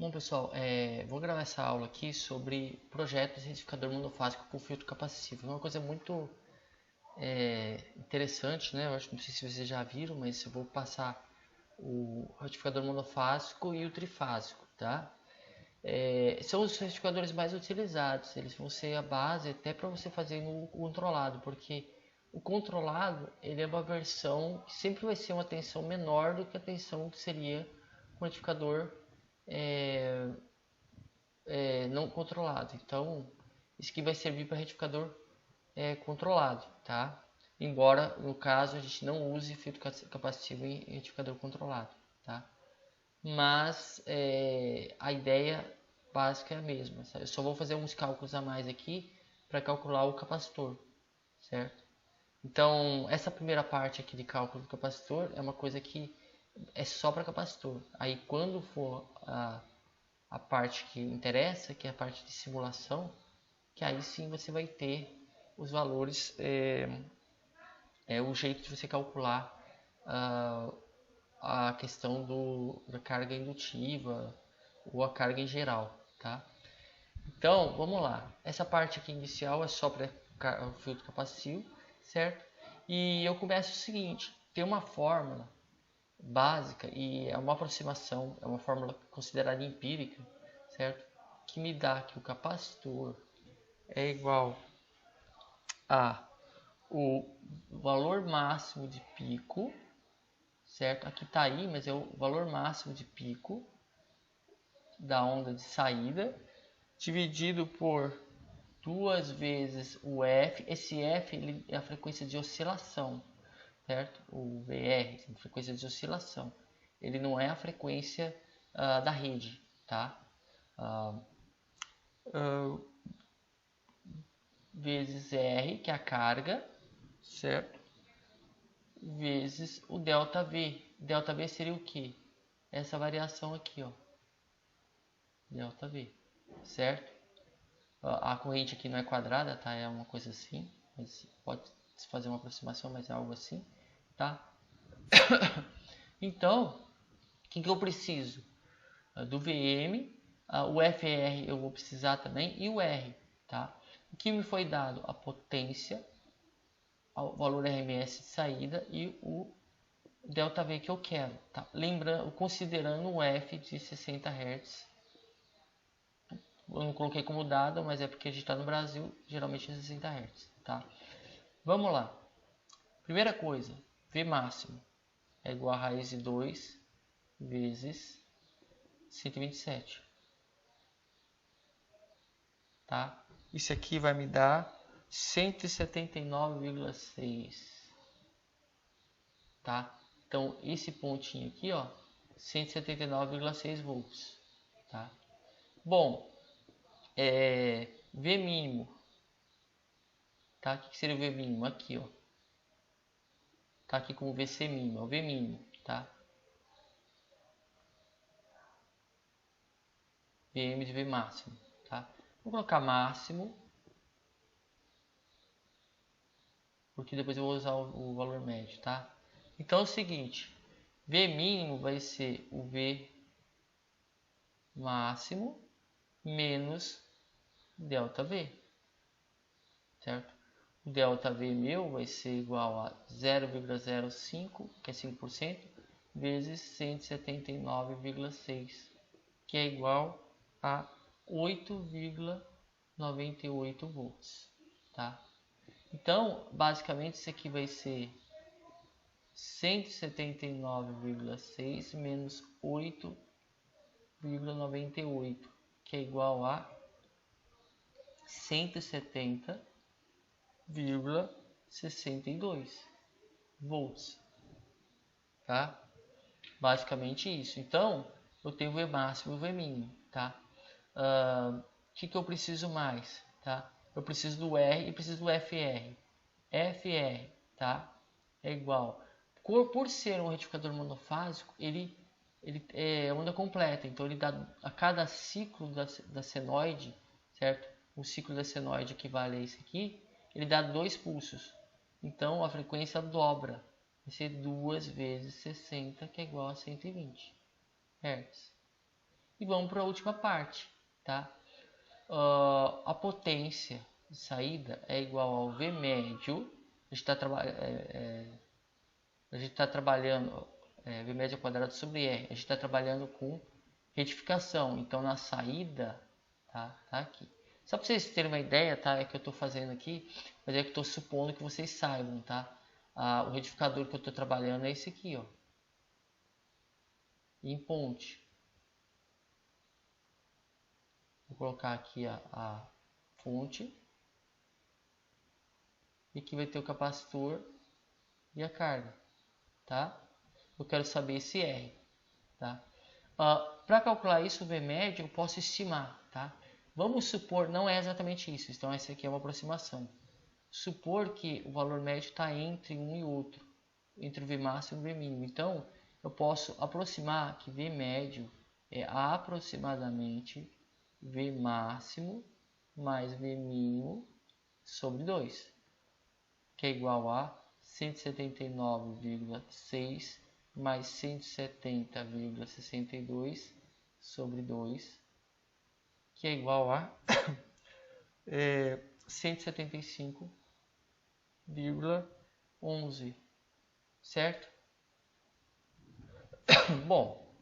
Bom, pessoal, vou gravar essa aula aqui sobre projetos de retificador monofásico com filtro capacitível. É uma coisa muito interessante, né? Eu acho, não sei se vocês já viram, mas eu vou passar o retificador monofásico e o trifásico, tá? São os retificadores mais utilizados. Eles vão ser a base até para você fazer no controlado, porque o controlado ele é uma versão que sempre vai ser uma tensão menor do que a tensão que seria um retificador não controlado. Então, isso aqui vai servir para retificador controlado, tá? Embora, no caso, a gente não use filtro capacitivo em retificador controlado, tá? Mas a ideia básica é a mesma. Eu só vou fazer uns cálculos a mais aqui para calcular o capacitor, certo? Então, essa primeira parte aqui de cálculo do capacitor é uma coisa que é só para capacitor. Aí, quando for a parte que interessa, que é a parte de simulação, que aí sim você vai ter os valores, o jeito de você calcular a questão da carga indutiva ou a carga em geral, tá? Então, vamos lá. Essa parte aqui inicial é só para o filtro capacitivo, certo? E eu começo o seguinte, tem uma fórmula básica e é uma aproximação, é uma fórmula considerada empírica, certo? Que me dá que o capacitor é igual a o valor máximo de pico, certo? Aqui está aí, mas é o valor máximo de pico da onda de saída, dividido por 2 vezes o F. Esse F ele é a frequência de oscilação, certo? O VR, frequência de oscilação. Ele não é a frequência da rede, tá? Vezes R, que é a carga, certo? Vezes o ΔV. ΔV seria o que? Essa variação aqui, ó. ΔV, certo? A corrente aqui não é quadrada, tá? É uma coisa assim, mas pode se fazer uma aproximação, mas é algo assim, tá? Então, o que eu preciso? Do VM, o FR eu vou precisar também e o R, tá? O que me foi dado? A potência, o valor RMS de saída e o ΔV que eu quero, tá? Lembrando, considerando o F de 60 Hz. Eu não coloquei como dado, mas é porque a gente está no Brasil, geralmente é 60 Hz, tá? Vamos lá. Primeira coisa, V máximo é igual a raiz de 2 vezes 127, tá? Isso aqui vai me dar 179,6, tá? Então, esse pontinho aqui, ó, 179,6 volts, tá? Bom, V mínimo, tá? O que seria o V mínimo? Aqui, ó. Tá aqui como VC mínimo, é o V mínimo, tá? VM de V máximo, tá? Vou colocar máximo, porque depois eu vou usar o valor médio, tá? Então é o seguinte, V mínimo vai ser o V máximo menos ΔV, certo? O ΔV meu vai ser igual a 0,05, que é 5%, vezes 179,6, que é igual a 8,98 volts, tá? Então, basicamente, isso aqui vai ser 179,6 menos 8,98, que é igual a 170,62 volts, tá? Basicamente isso. Então, eu tenho o V máximo e o V mínimo, tá? O que eu preciso mais, tá? Eu preciso do R e preciso do FR. FR, tá? É igual. Por ser um retificador monofásico, ele é onda completa. Então, ele dá a cada ciclo da senoide, certo? O ciclo da senoide equivale a esse aqui. Ele dá 2 pulsos. Então, a frequência dobra. Vai ser 2 vezes 60, que é igual a 120 Hz. e vamos para a última parte, tá? A potência de saída é igual ao V médio. A gente está trabalhando V médio ao quadrado sobre R. A gente está trabalhando com retificação. Então na saída, tá aqui. Só para vocês terem uma ideia, tá? É que eu estou fazendo aqui, mas é que estou supondo que vocês saibam, tá? O retificador que eu estou trabalhando é esse aqui, ó. Em ponte. Vou colocar aqui a fonte. E aqui vai ter o capacitor e a carga, tá? Eu quero saber esse R, tá? Para calcular isso, o V médio, eu posso estimar, tá? Vamos supor, não é exatamente isso, então essa aqui é uma aproximação. Supor que o valor médio está entre um e outro, entre o V máximo e o V mínimo. Então, eu posso aproximar que V médio é aproximadamente V máximo mais V mínimo sobre 2, que é igual a 179,6 mais 170,62 sobre 2, que é igual a 175,11, certo? Bom,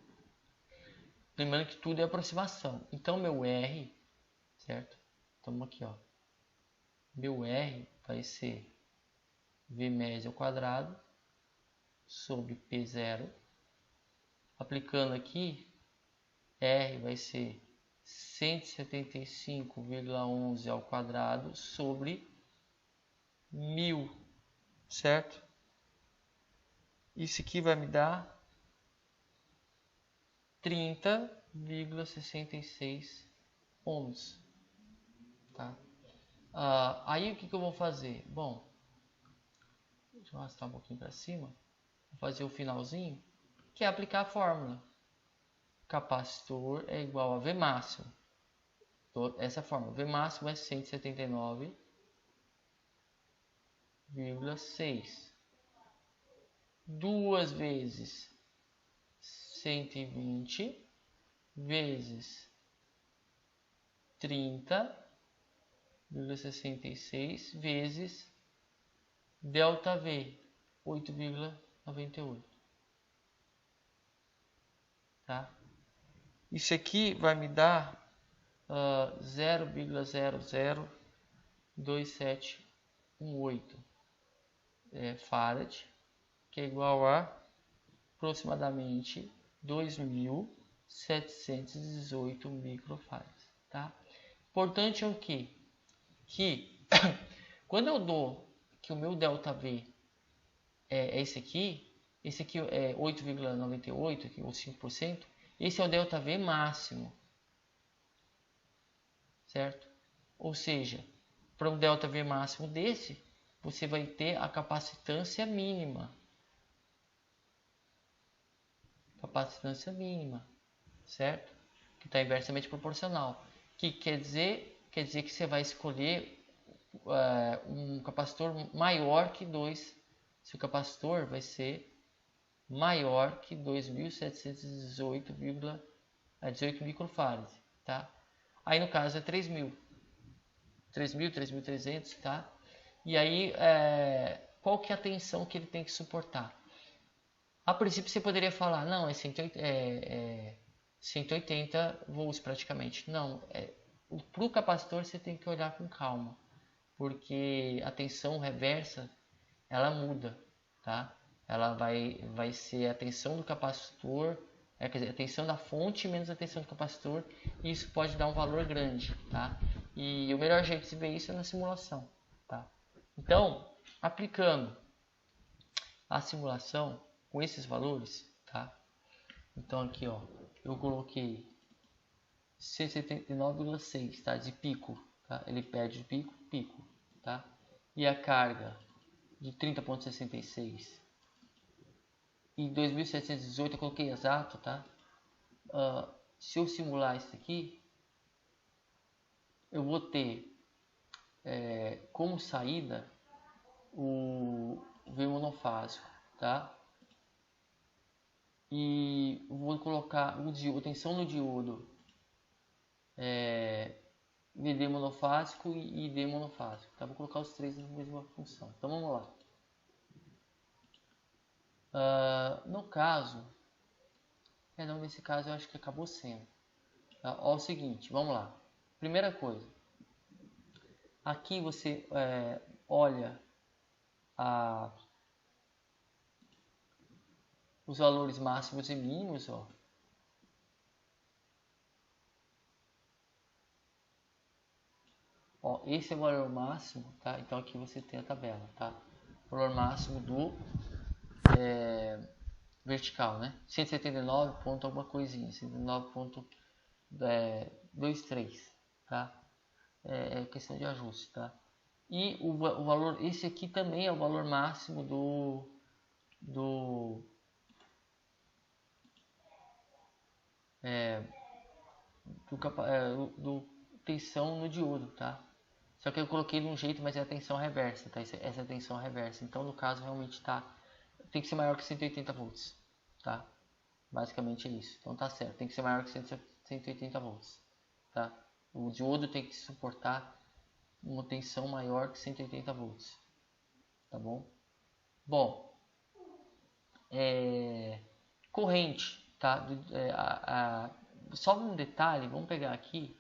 lembrando que tudo é aproximação. Então, meu R, certo? Estamos aqui, ó. Meu R vai ser V médio ao quadrado sobre P0. Aplicando aqui, R vai ser 175,11 ao quadrado sobre 1000, certo? Isso aqui vai me dar 30,66 ohms, tá? Aí o que eu vou fazer? Bom, deixa eu arrastar um pouquinho para cima. Vou fazer o finalzinho, que é aplicar a fórmula. Capacitor é igual a V máximo. Essa fórmula, V máximo é 179,6. 2 vezes 120 vezes 30,66 vezes ΔV, 8,98. Tá? Isso aqui vai me dar 0,002718 Farad, que é igual a aproximadamente 2.718 microfarads. Tá? Importante é o que? Que quando eu dou que o meu ΔV é esse aqui é 8,98, ou 5%, esse é o ΔV máximo, certo? Ou seja, para um ΔV máximo desse, você vai ter a capacitância mínima. Capacitância mínima, certo? Que está inversamente proporcional. Que quer dizer que você vai escolher um capacitor maior que 2. Se o capacitor vai ser maior que 2.718 microfarads, tá? Aí no caso é 3.000, 3.300, tá? E aí qual que é a tensão que ele tem que suportar? A princípio você poderia falar, não, é 180 volts praticamente. Não, para o capacitor você tem que olhar com calma, porque a tensão reversa ela muda, tá? Ela vai ser a tensão do capacitor, quer dizer, a tensão da fonte menos a tensão do capacitor, e isso pode dar um valor grande, tá? E o melhor jeito de se ver isso é na simulação, tá? Então, aplicando a simulação com esses valores, tá? Então aqui, ó, eu coloquei 179,6, tá? De pico, tá? Ele pede de pico, tá? E a carga de 30,66 e 2.718 eu coloquei exato, tá? Se eu simular isso aqui, eu vou ter como saída o V monofásico, tá? E vou colocar a tensão no diodo VD monofásico e ID monofásico. Tá? Vou colocar os três na mesma função. Então vamos lá. No caso, não, nesse caso eu acho que acabou sendo. Tá? Ó, o seguinte, vamos lá. Primeira coisa, aqui você olha os valores máximos e mínimos, ó. Ó, esse é o valor máximo, tá? Então aqui você tem a tabela, tá? O valor máximo do vertical, né? 179 ponto alguma coisinha, 179.23, tá? É questão de ajuste, tá? E o valor, esse aqui também é o valor máximo do tensão no diodo, tá? Só que eu coloquei de um jeito, mas é a tensão reversa, tá? Essa é a tensão reversa. Então, no caso, realmente tem que ser maior que 180 volts, tá? Basicamente é isso. Então tá certo, tem que ser maior que 180 volts, tá? O diodo tem que suportar uma tensão maior que 180 volts, tá bom? Bom, corrente, tá? Só um detalhe, vamos pegar aqui,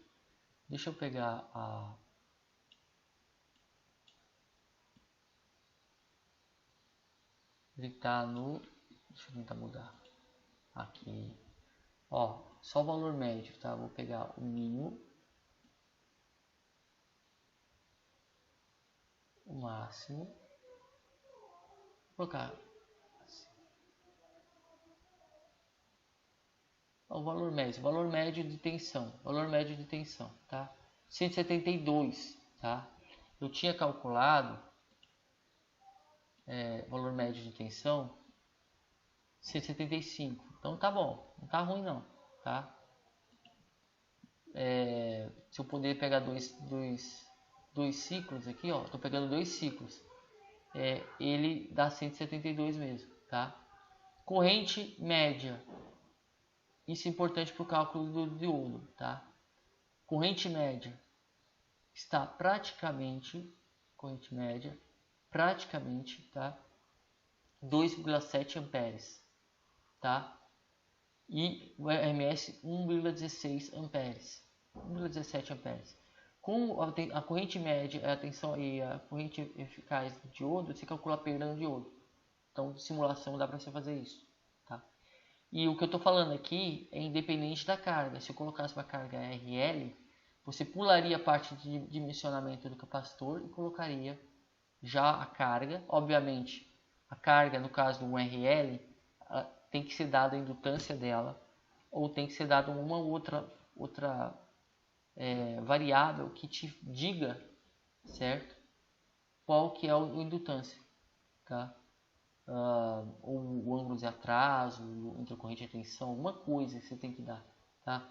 deixa eu pegar ele tá no, deixa eu tentar mudar aqui, ó, só o valor médio, tá? Vou pegar o mínimo, o máximo, vou colocar assim. O valor médio de tensão, tá? 172, tá? Eu tinha calculado valor médio de tensão 175, então tá bom, não tá ruim não, tá? Se eu puder pegar dois ciclos aqui, ó, tô pegando 2 ciclos, ele dá 172 mesmo, tá? Corrente média, isso é importante para o cálculo do diodo, tá? Corrente média está praticamente, tá? 2,7 amperes, tá? E o RMS 1,16 amperes, 1,17 amperes. Com a corrente média, a tensão e a corrente eficaz do diodo, você calcula a perda no diodo. Então, de simulação dá para você fazer isso, tá? E o que eu estou falando aqui é independente da carga. Se eu colocasse uma carga RL, você pularia a parte de dimensionamento do capacitor e colocaria já a carga. Obviamente, a carga, no caso do RL, tem que ser dada a indutância dela, ou tem que ser dada uma outra variável que te diga, certo, qual que é a indutância, tá? Ou o ângulo de atraso, entre a corrente e a tensão, alguma coisa que você tem que dar, tá?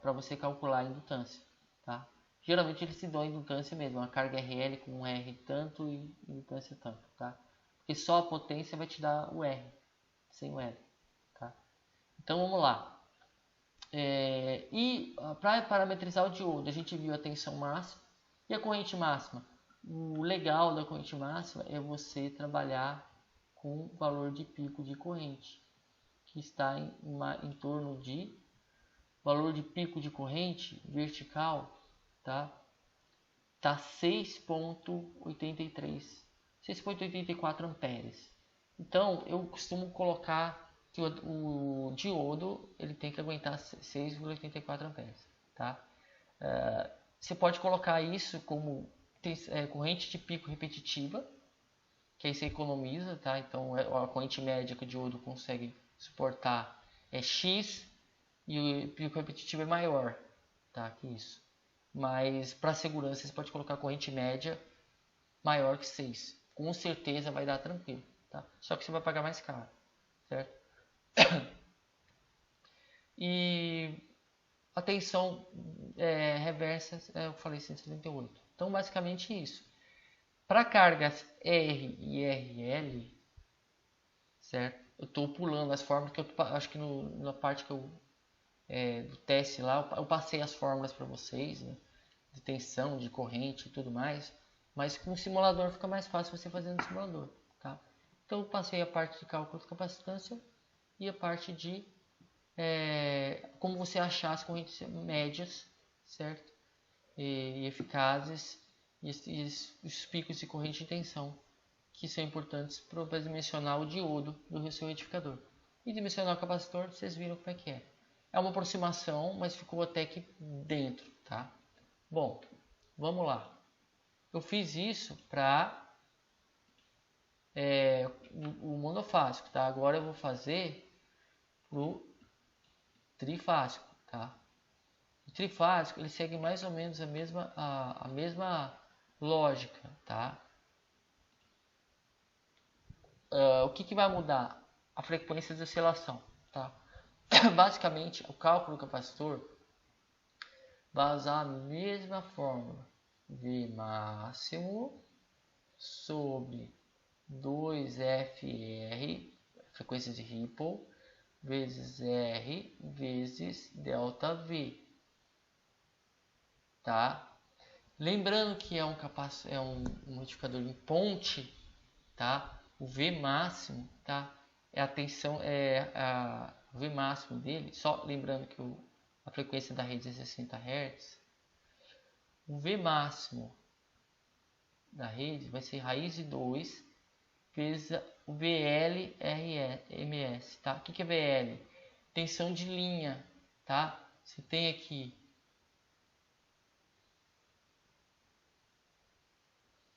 Para você calcular a indutância, tá? Geralmente eles te dão a indutância mesmo, uma carga RL com um R tanto e indutância tanto, tá? Porque só a potência vai te dar o R, sem o L, tá? Então vamos lá. E para parametrizar o diodo, a gente viu a tensão máxima e a corrente máxima. O legal da corrente máxima é você trabalhar com o valor de pico de corrente, que está em torno de valor de pico de corrente vertical, tá? Tá 6,84 amperes. Então eu costumo colocar que o diodo ele tem que aguentar 6,84 amperes, tá? Você pode colocar isso como corrente de pico repetitiva, que aí você economiza, tá? Então a corrente média que o diodo consegue suportar é X e o pico repetitivo é maior, tá? Que isso. Mas para segurança você pode colocar a corrente média maior que 6. Com certeza vai dar tranquilo, tá? Só que você vai pagar mais caro, certo? E a tensão reversa, eu falei 178. Então basicamente isso. Para cargas R e RL, certo? Eu estou pulando as formas que eu acho que na parte que eu do teste lá, eu passei as fórmulas para vocês, né? De tensão, de corrente e tudo mais, mas com o simulador fica mais fácil você fazer no simulador, tá? Então eu passei a parte de cálculo de capacitância e a parte de como você achar as correntes médias, certo? E eficazes e os picos de corrente de tensão, que são importantes para dimensionar o diodo do seu retificador. E dimensionar o capacitor, vocês viram como é que é. É uma aproximação, mas ficou até que dentro, tá? Bom, vamos lá. Eu fiz isso para o monofásico, tá? Agora eu vou fazer o trifásico, tá? O trifásico ele segue mais ou menos a mesma lógica, tá? O que vai mudar? A frequência de oscilação, tá? Basicamente, o cálculo do capacitor vai usar a mesma fórmula: V máximo sobre 2FR, frequência de Ripple, vezes R vezes delta V, tá? Lembrando que é um retificador em ponte, tá? O V máximo, tá? É a tensão, o V máximo dele. Só lembrando que a frequência da rede é 60 Hz. O V máximo da rede vai ser raiz de 2 vezes o VLRMS, tá? O que é VL? Tensão de linha, tá? Você tem aqui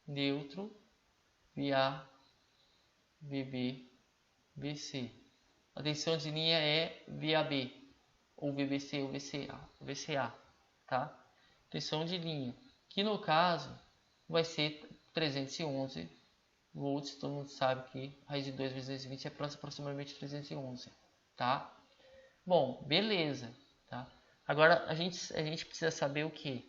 neutro, VA, VB, VC. A tensão de linha é VAB, ou VBC, ou VCA, tá? Tensão de linha, que no caso vai ser 311 volts. Todo mundo sabe que raiz de 2 vezes 220 é aproximadamente 311, tá? Bom, beleza, tá? Agora a gente precisa saber o que?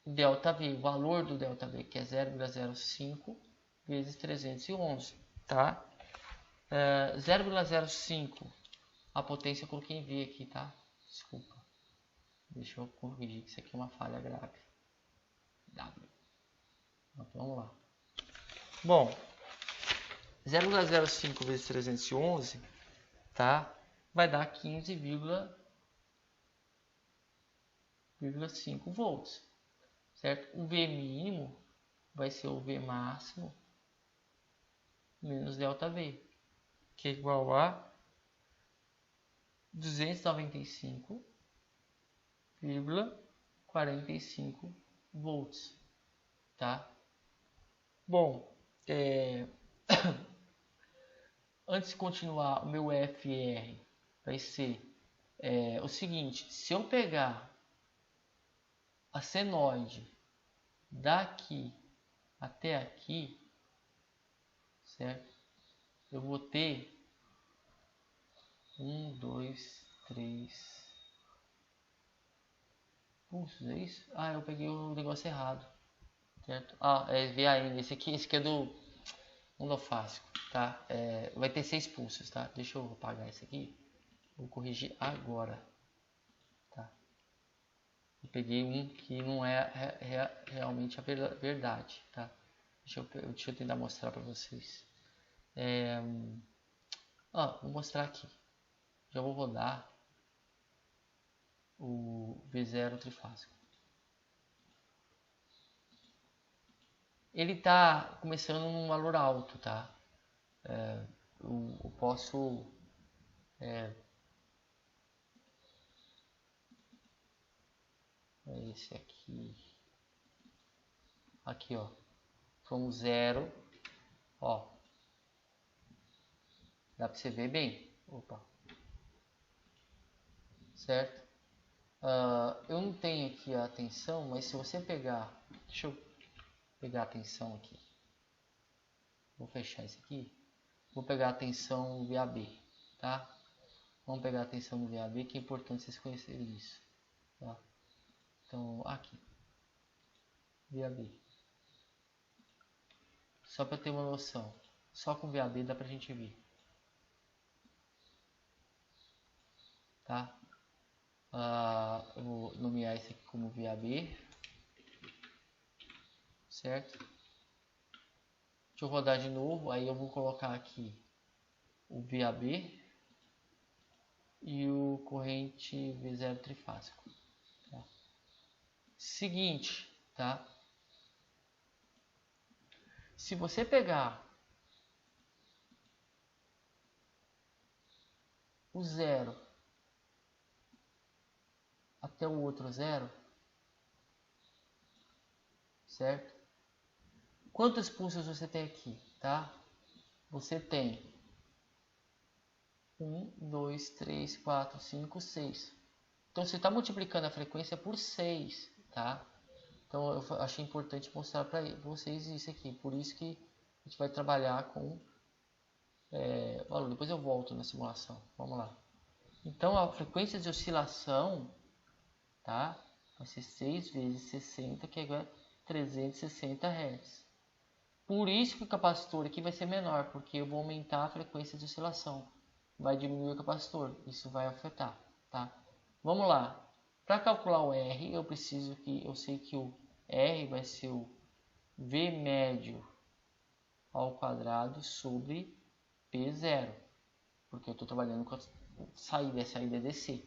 Delta V, o valor do delta V, que é 0,05 vezes 311, tá? 0,05, a potência eu coloquei em V aqui, tá? Desculpa. Deixa eu corrigir que isso aqui é uma falha grave. W. Então, vamos lá. Bom, 0,05 vezes 311, tá? Vai dar 15,5 volts, certo? O V mínimo vai ser o V máximo menos delta V, que é igual a 295,45 volts, tá? Bom, antes de continuar, o meu FR vai ser o seguinte: se eu pegar a senoide daqui até aqui, certo? Eu vou ter 1, 2, 3 pulsos, é isso? Ah, eu peguei o negócio errado, certo? Ah, é VAN, esse aqui é do monofásico, tá? Vai ter 6 pulsos, tá? Deixa eu apagar esse aqui, vou corrigir agora, tá? Eu peguei um que não é realmente a verdade, tá? Deixa eu tentar mostrar para vocês. Vou mostrar aqui. Já vou rodar o V0 trifásico. Ele está começando num valor alto, tá? Eu posso esse aqui ó, from 0, ó, dá para você ver bem, opa, certo? Eu não tenho aqui a tensão, mas se você pegar, deixa eu pegar a tensão aqui, vou fechar isso aqui, vou pegar a tensão VAB, tá? Vamos pegar a tensão do VAB, que é importante vocês conhecerem isso, tá? Então, aqui, VAB, só para ter uma noção, só com VAB dá pra gente ver, tá? eu vou nomear esse aqui como VAB, certo? Deixa eu rodar de novo, aí eu vou colocar aqui o VAB e o corrente V0 trifásico. Tá? Seguinte, tá? Se você pegar o 0 até o outro 0, certo? Quantos pulsos você tem aqui, tá? Você tem 1, 2, 3, 4, 5, 6. Então você está multiplicando a frequência por 6, tá? Então eu achei importante mostrar para vocês isso aqui. Por isso que a gente vai trabalhar com valor. Depois eu volto na simulação. Vamos lá. Então a frequência de oscilação, tá? Vai ser 6 vezes 60, que é igual a 360 Hz. Por isso que o capacitor aqui vai ser menor, porque eu vou aumentar a frequência de oscilação. Vai diminuir o capacitor, isso vai afetar, tá? Vamos lá. Para calcular o R, eu sei que o R vai ser o V médio ao quadrado sobre P0, porque eu estou trabalhando com a saída é DC.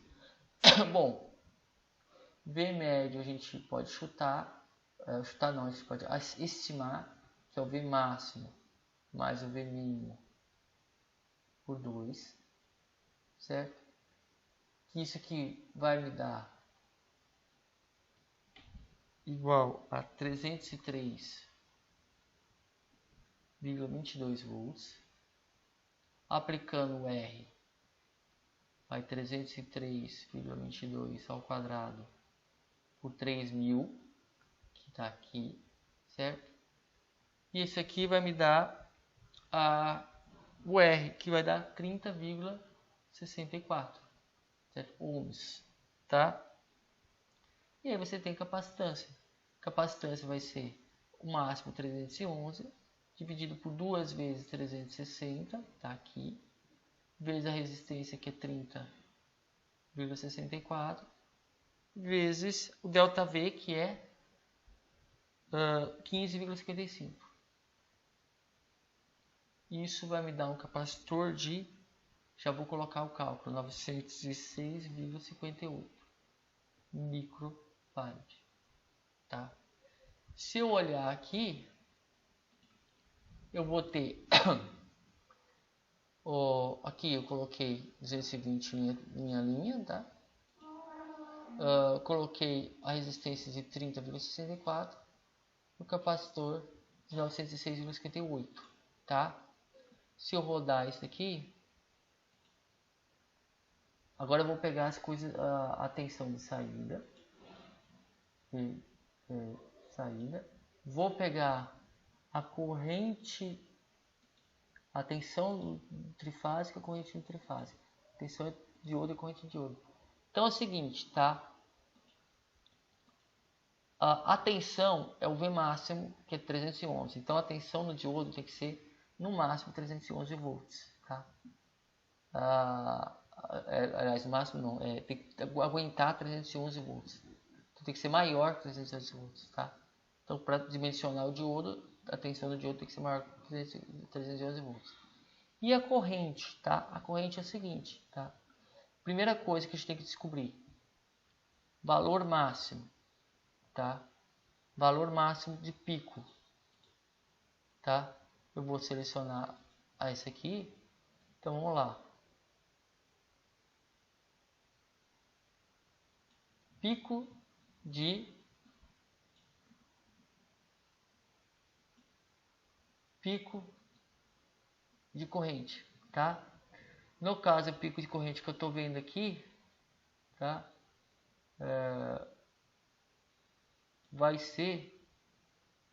Bom, V médio a gente pode chutar não, a gente pode estimar que é o V máximo mais o V mínimo por 2, certo? Isso aqui vai me dar igual a 303,22 volts. Aplicando o R, vai 303,22 ao quadrado por 3.000, que está aqui, certo? E esse aqui vai me dar o R, que vai dar 30,64 ohms, tá? E aí você tem capacitância. Capacitância vai ser o máximo 311 dividido por 2 vezes 360, tá aqui, vezes a resistência, que é 30,64, vezes o ΔV, que é 15,55. Isso vai me dar um capacitor de, já vou colocar o cálculo, 906,58 microfarad, tá? Se eu olhar aqui, eu vou ter aqui eu coloquei 220 minha linha, tá? Coloquei a resistência de 30,64, o capacitor de 906,58, tá? Se eu rodar isso aqui, agora eu vou pegar as coisas, a tensão de saída, vou pegar a corrente, a tensão trifásica, a corrente trifásica, tensão de diodo e corrente de diodo. Então é o seguinte, tá? A tensão é o V máximo, que é 311. Então a tensão no diodo tem que ser no máximo 311 volts, tá? Aliás, no máximo não, tem que aguentar 311 volts. Então tem que ser maior que 311 volts, tá? Então para dimensionar o diodo, a tensão do diodo tem que ser maior que 311 volts. E a corrente, tá? A corrente é o seguinte, tá? Primeira coisa que a gente tem que descobrir: valor máximo, tá? Valor máximo de pico, tá? Eu vou selecionar esse aqui. Então vamos lá. Pico de corrente, tá? No caso, o pico de corrente que eu estou vendo aqui, tá? Vai ser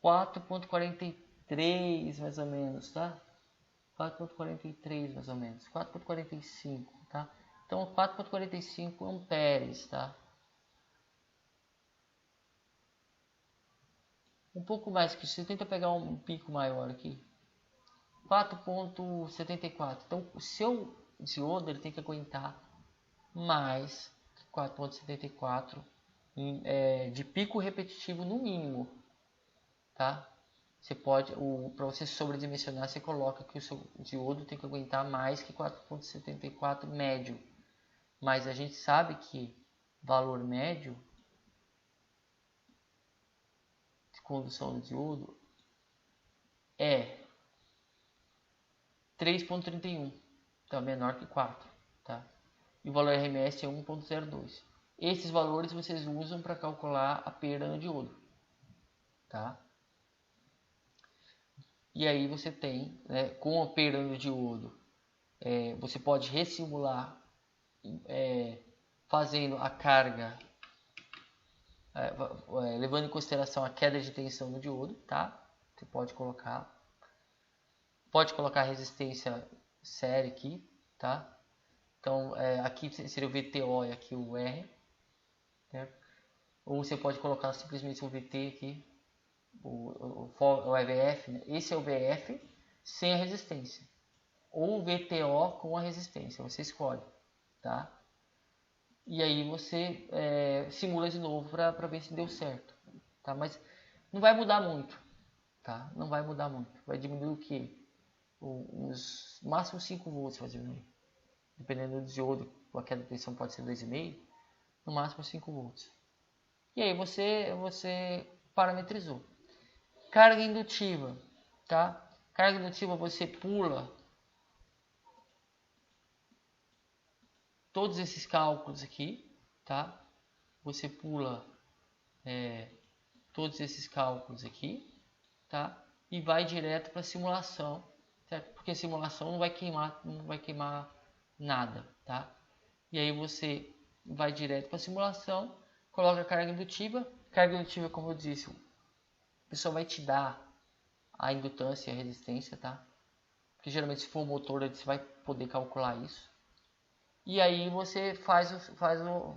4.43 mais ou menos, tá? 4.43 mais ou menos, 4.45, tá? Então 4.45 amperes, tá? Um pouco mais que isso, você tenta pegar um pico maior aqui. 4.74. Então o seu diodo ele tem que aguentar mais que 4,74 de pico repetitivo no mínimo, tá? Você pode, para você sobredimensionar, você coloca que o seu diodo tem que aguentar mais que 4,74 médio. Mas a gente sabe que valor médio de condução do diodo é 3,31, então menor que 4, tá? E o valor RMS é 1,02. Esses valores vocês usam para calcular a perda no diodo, tá? E aí você tem, né, com a perda no diodo, você pode ressimular fazendo a carga, levando em consideração a queda de tensão no diodo, tá? Você pode colocar resistência séria aqui, tá? Então aqui seria o VTO e aqui o R, certo? Ou você pode colocar simplesmente o VT aqui, o EVF, né? Esse é o VF sem a resistência, ou o VTO com a resistência, você escolhe, tá? E aí você simula de novo para ver se deu certo, tá? Mas não vai mudar muito, tá? Não vai mudar muito, vai diminuir o que? Os máximo 5 volts vai diminuir, dependendo do diodo, a queda de tensão pode ser 2,5, no máximo 5 volts. E aí você parametrizou. Carga indutiva, tá? Carga indutiva você pula todos esses cálculos aqui, tá? Você pula todos esses cálculos aqui, tá? E vai direto para a simulação, certo? Porque a simulação não vai queimar nada, tá? E aí você vai direto para a simulação, coloca a carga indutiva. Carga indutiva, como eu disse, o pessoal vai te dar a indutância e a resistência, tá? Porque geralmente se for o motor, você vai poder calcular isso. E aí você faz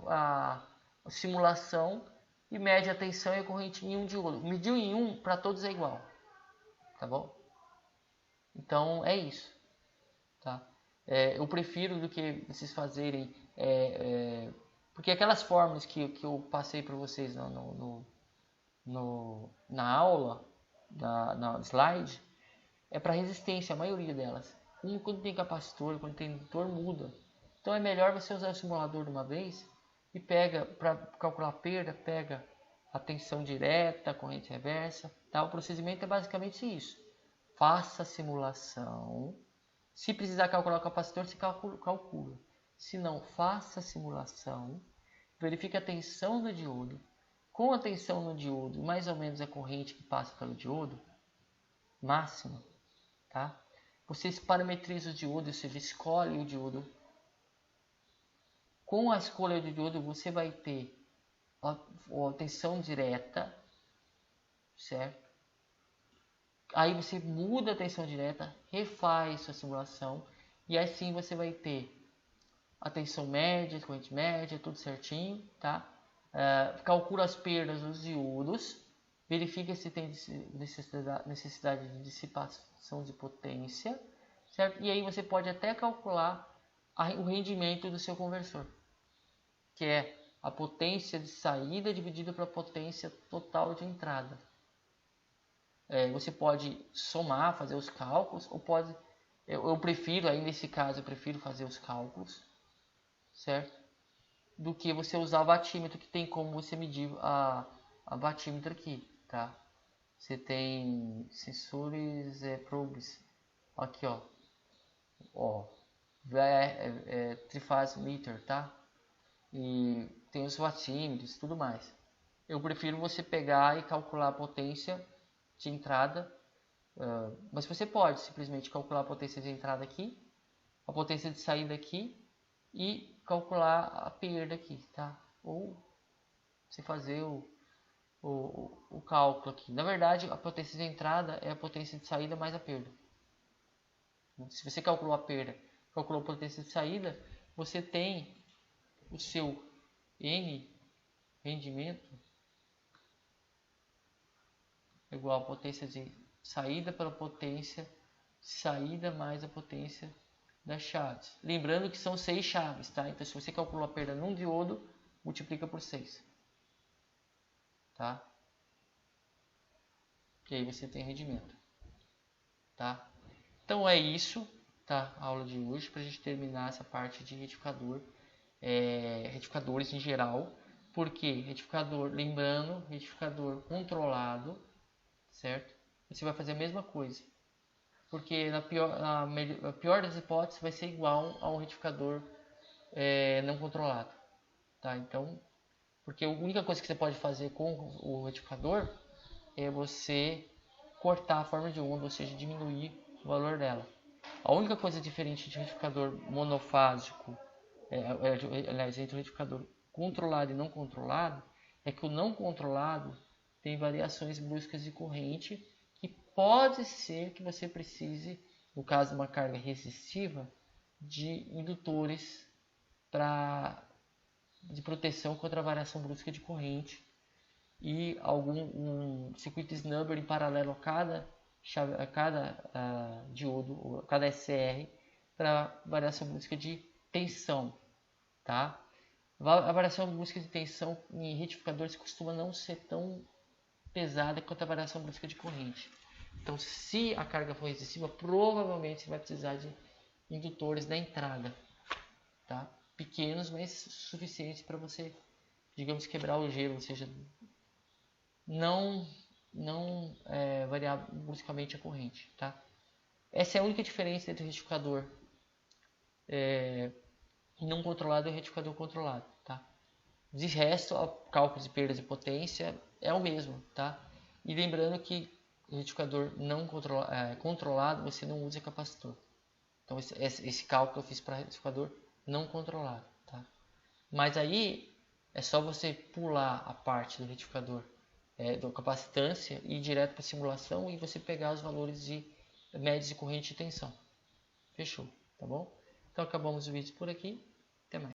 a simulação e mede a tensão e a corrente em um diodo. Mediu em um, para todos é igual, tá bom? Então é isso, tá? Eu prefiro do que vocês fazerem, porque aquelas fórmulas que eu passei para vocês na aula, na slide, é para resistência, a maioria delas. Quando tem capacitor, quando tem indutor, muda. Então é melhor você usar o simulador de uma vez e pega, para calcular a perda, pega a tensão direta, a corrente reversa, tá? O procedimento é basicamente isso. Faça a simulação. Se precisar calcular o capacitor, você calcula. Se não, faça a simulação. Verifique a tensão do diodo. Com a tensão no diodo, mais ou menos a corrente que passa pelo diodo, máxima, tá? Você parametriza o diodo, você escolhe o diodo. Com a escolha do diodo, você vai ter a tensão direta, certo? Aí você muda a tensão direta, refaz sua simulação e assim você vai ter a tensão média, a corrente média, tudo certinho, tá? Calcula as perdas dos diodos, verifica se tem necessidade de dissipação de potência, certo? E aí você pode até calcular o rendimento do seu conversor, que é a potência de saída dividida pela potência total de entrada. Você pode somar, fazer os cálculos, ou pode, eu prefiro, aí nesse caso, eu prefiro fazer os cálculos, certo? Do que você usar o watímetro, que tem como você medir a watímetro aqui, tá? Você tem sensores, probes, aqui ó, trifase meter, tá? E tem os watímetros e tudo mais. Eu prefiro você pegar e calcular a potência de entrada, mas você pode simplesmente calcular a potência de entrada aqui, a potência de saída aqui e calcular a perda aqui, tá? Ou você fazer o cálculo aqui. Na verdade, a potência de entrada é a potência de saída mais a perda. Se você calculou a perda, calculou a potência de saída, você tem o seu N rendimento igual a potência de saída pela potência de saída mais a potência das chaves. Lembrando que são 6 chaves, tá? Então se você calculou a perda num diodo, multiplica por 6. Tá? E aí você tem rendimento. Tá? Então é isso, tá? A aula de hoje, para a gente terminar essa parte de retificador, retificadores em geral. Porque retificador, lembrando, retificador controlado, certo? Você vai fazer a mesma coisa. Porque na pior das hipóteses vai ser igual a um retificador não controlado. Tá? Então, porque a única coisa que você pode fazer com o retificador é você cortar a forma de onda, ou seja, diminuir o valor dela. A única coisa diferente de retificador monofásico, aliás, entre o retificador controlado e não controlado, é que o não controlado tem variações bruscas de corrente que pode ser que você precise, no caso de uma carga resistiva, de indutores de proteção contra a variação brusca de corrente e um circuito snubber em paralelo a cada diodo, a cada SCR, para variação brusca de tensão, tá? A variação brusca de tensão em retificadores costuma não ser tão pesada quanto a variação brusca de corrente. Então, se a carga for resistiva, provavelmente você vai precisar de indutores na entrada, tá? Pequenos, mas suficientes para você, digamos, quebrar o gelo, ou seja, não variar bruscamente a corrente, tá? Essa é a única diferença entre o retificador não controlado e o retificador controlado, tá? De resto, o cálculo de perdas de potência é o mesmo, tá? E lembrando que o retificador não controlado, você não usa capacitor. Então esse cálculo eu fiz para retificador não controlado, tá? Mas aí é só você pular a parte do retificador da capacitância e ir direto para a simulação e você pegar os valores de médios de corrente e tensão. Fechou, tá bom? Então acabamos o vídeo por aqui. Até mais.